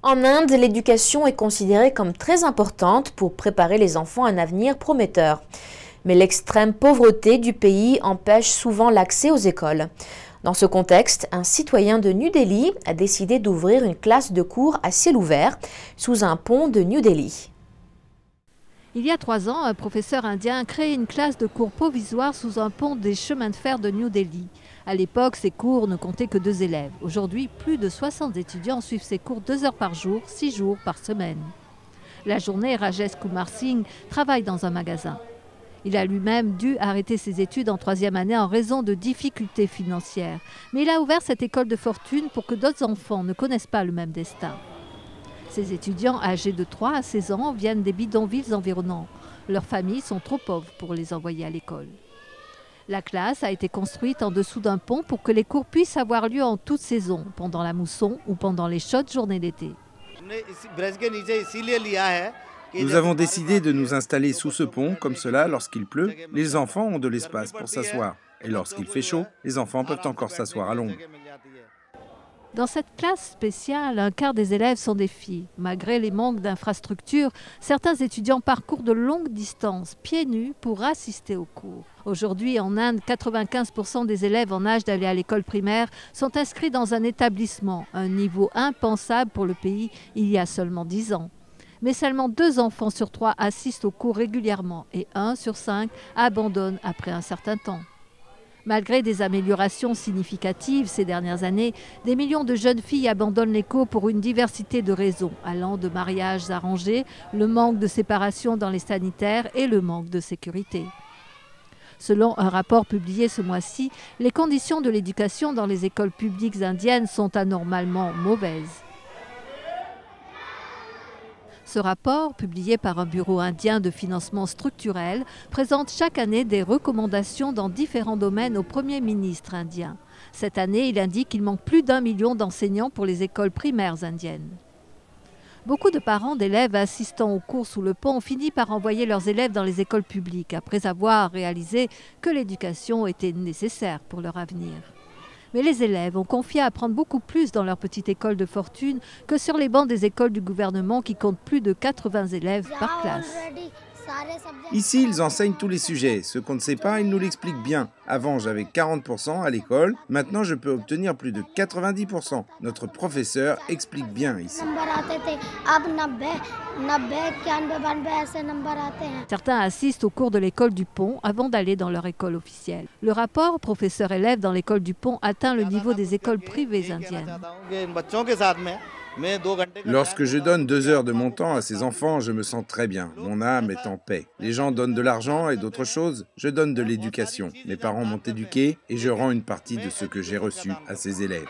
En Inde, l'éducation est considérée comme très importante pour préparer les enfants à un avenir prometteur. Mais l'extrême pauvreté du pays empêche souvent l'accès aux écoles. Dans ce contexte, un citoyen de New Delhi a décidé d'ouvrir une classe de cours à ciel ouvert sous un pont de New Delhi. Il y a 3 ans, un professeur indien a créé une classe de cours provisoire sous un pont des chemins de fer de New Delhi. À l'époque, ces cours ne comptaient que 2 élèves. Aujourd'hui, plus de 60 étudiants suivent ces cours 2 heures par jour, 6 jours par semaine. La journée, Rajesh Kumar Singh travaille dans un magasin. Il a lui-même dû arrêter ses études en 3e année en raison de difficultés financières. Mais il a ouvert cette école de fortune pour que d'autres enfants ne connaissent pas le même destin. Ces étudiants âgés de 3 à 16 ans viennent des bidonvilles environnants. Leurs familles sont trop pauvres pour les envoyer à l'école. La classe a été construite en dessous d'un pont pour que les cours puissent avoir lieu en toute saison, pendant la mousson ou pendant les chaudes journées d'été. Nous avons décidé de nous installer sous ce pont, comme cela, lorsqu'il pleut, les enfants ont de l'espace pour s'asseoir. Et lorsqu'il fait chaud, les enfants peuvent encore s'asseoir à l'ombre. Dans cette classe spéciale, un quart des élèves sont des filles. Malgré les manques d'infrastructures, certains étudiants parcourent de longues distances, pieds nus, pour assister aux cours. Aujourd'hui, en Inde, 95% des élèves en âge d'aller à l'école primaire sont inscrits dans un établissement, un niveau impensable pour le pays il y a seulement 10 ans. Mais seulement 2 enfants sur 3 assistent aux cours régulièrement et 1 sur 5 abandonne après un certain temps. Malgré des améliorations significatives ces dernières années, des millions de jeunes filles abandonnent les cours pour une diversité de raisons, allant de mariages arrangés, le manque de séparation dans les sanitaires et le manque de sécurité. Selon un rapport publié ce mois-ci, les conditions de l'éducation dans les écoles publiques indiennes sont anormalement mauvaises. Ce rapport, publié par un bureau indien de financement structurel, présente chaque année des recommandations dans différents domaines au Premier ministre indien. Cette année, il indique qu'il manque plus d'1 million d'enseignants pour les écoles primaires indiennes. Beaucoup de parents d'élèves assistant aux cours sous le pont ont fini par envoyer leurs élèves dans les écoles publiques, après avoir réalisé que l'éducation était nécessaire pour leur avenir. Mais les élèves ont confié à apprendre beaucoup plus dans leur petite école de fortune que sur les bancs des écoles du gouvernement qui comptent plus de 80 élèves par classe. Ici, ils enseignent tous les sujets. Ce qu'on ne sait pas, ils nous l'expliquent bien. Avant, j'avais 40% à l'école. Maintenant, je peux obtenir plus de 90%. Notre professeur explique bien ici. Certains assistent au cours de l'école du pont avant d'aller dans leur école officielle. Le rapport professeur-élève dans l'école du pont atteint le niveau des écoles privées indiennes. Lorsque je donne 2 heures de mon temps à ces enfants, je me sens très bien. Mon âme est en paix. Les gens donnent de l'argent et d'autres choses. Je donne de l'éducation. Mes parents m'ont éduqué et je rends une partie de ce que j'ai reçu à ces élèves.